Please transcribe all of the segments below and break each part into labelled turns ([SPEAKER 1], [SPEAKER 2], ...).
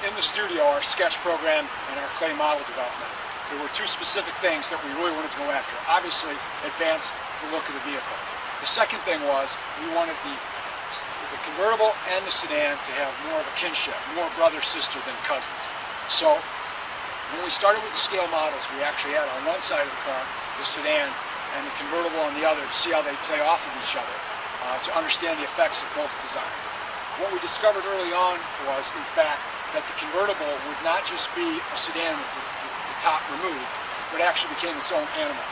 [SPEAKER 1] in the studio, our sketch program and our clay model development, there were two specific things that we really wanted to go after. Obviously, advance the look of the vehicle. The second thing was we wanted the convertible and the sedan to have more of a kinship, more brother-sister than cousins. So when we started with the scale models, we actually had on one side of the car the sedan and the convertible on the other to see how they play off of each other, to understand the effects of both designs. What we discovered early on was, in fact, that the convertible would not just be a sedan with the top removed, but actually became its own animal.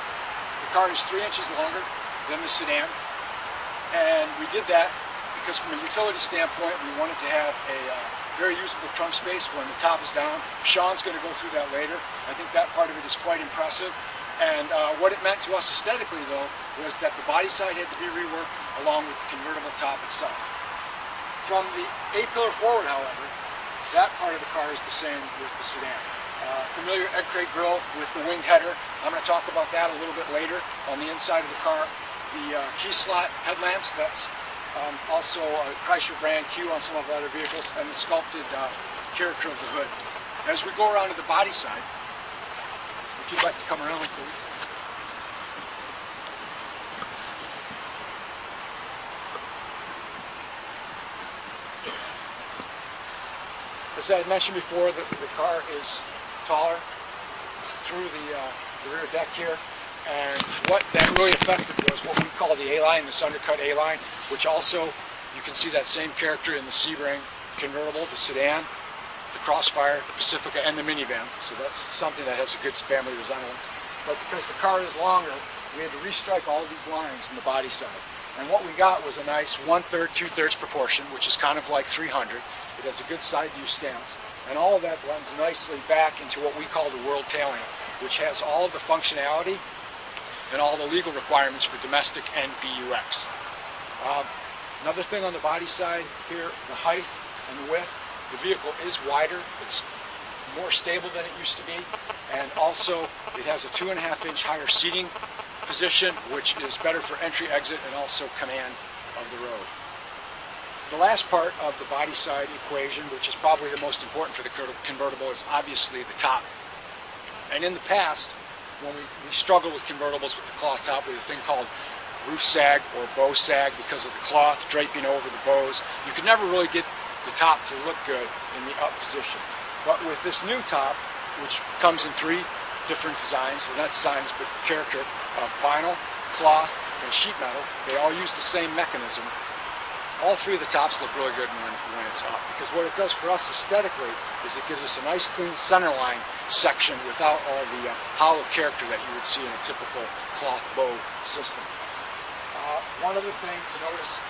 [SPEAKER 1] The car is 3 inches longer than the sedan, and we did that because from a utility standpoint, we wanted to have a very usable trunk space when the top is down. Sean's going to go through that later. I think that part of it is quite impressive. And what it meant to us aesthetically, though, was that the body side had to be reworked along with the convertible top itself. From the A-pillar forward, however, that part of the car is the same with the sedan. Familiar egg crate grille with the winged header. I'm going to talk about that a little bit later. On the inside of the car, the key slot headlamps, that's also a Chrysler brand Q on some of our other vehicles, and the sculpted character of the hood. As we go around to the body side, if you'd like to come around, please. As I had mentioned before, the car is taller through the rear deck here, and what that really affected was what we call the A-line, this undercut A-line, which also, you can see that same character in the Sebring convertible, the sedan, the Crossfire, the Pacifica, and the minivan. So that's something that has a good family resemblance. But because the car is longer, we had to restrike all of these lines in the body side. And what we got was a nice 1/3, 2/3 proportion, which is kind of like 300. It has a good side view stance. And all of that blends nicely back into what we call the world tail lamp, which has all of the functionality and all the legal requirements for domestic and BUX. Another thing on the body side here, the height and the width. The vehicle is wider, it's more stable than it used to be, and also it has a 2.5-inch higher seating position, which is better for entry, exit, and also command of the road. The last part of the body side equation, which is probably the most important for the convertible, is obviously the top. And in the past, when we struggled with convertibles with the cloth top, we had a thing called roof sag or bow sag because of the cloth draping over the bows. You could never really get the top to look good in the up position. But with this new top, which comes in 3 different designs, or not designs, but character of vinyl, cloth, and sheet metal, they all use the same mechanism. All 3 of the tops look really good when it's up, because what it does for us aesthetically is it gives us a nice clean centerline section without all the hollow character that you would see in a typical cloth bow system. One other thing to notice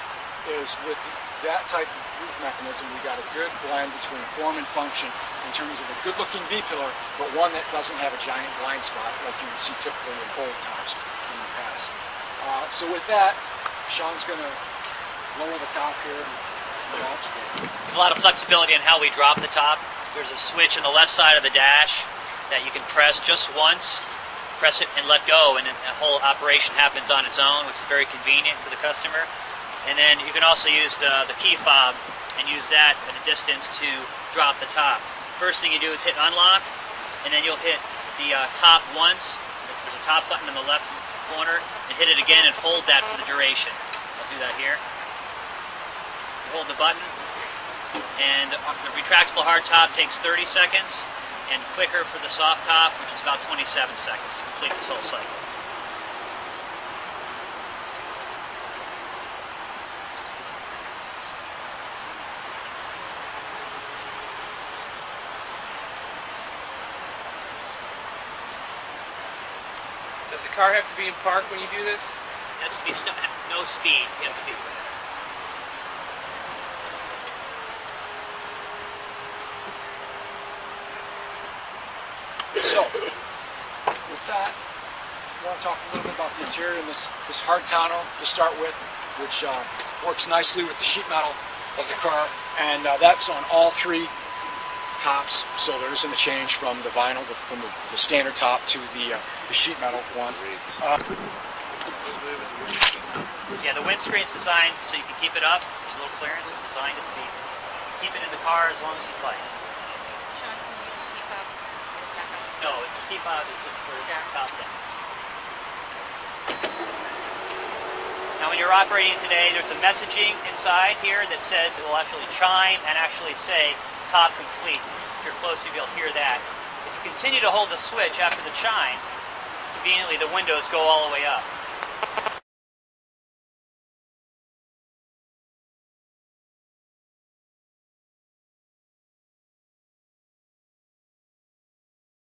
[SPEAKER 1] is with that type of roof mechanism, we got a good blend between form and function in terms of a good-looking B-pillar, but one that doesn't have a giant blind spot like you would see typically in old tops from the past. So with that, Sean's going to lower the top here and launch the...
[SPEAKER 2] A lot of flexibility in how we drop the top. There's a switch on the left side of the dash that you can press just once, press it and let go, and then the whole operation happens on its own, which is very convenient for the customer. And then you can also use the key fob and use that at a distance to drop the top. First thing you do is hit unlock, and then you'll hit the top once. There's a top button in the left corner, and hit it again and hold that for the duration. I'll do that here. You hold the button, and the retractable hard top takes 30 seconds, and quicker for the soft top, which is about 27 seconds to complete this whole cycle.
[SPEAKER 3] Does the car have to be in park when you do this?
[SPEAKER 2] It has to be no speed. You have to be.
[SPEAKER 1] So, with that, I want to talk a little bit about the interior and this hard tonneau to start with, which works nicely with the sheet metal of the car, and that's on all 3 tops, so there isn't a change from the vinyl, from the standard top to the sheet metal one.
[SPEAKER 2] Yeah, the windscreen's designed so you can keep it up. There's a little clearance. It's designed to keep it in the car as long as you like. No, it's key fob is just for top down. Now when you're operating today, there's a messaging inside here that says it will actually chime and actually say top complete. If you're close, you'll be able to hear that. If you continue to hold the switch after the chime, conveniently the windows go all the way up.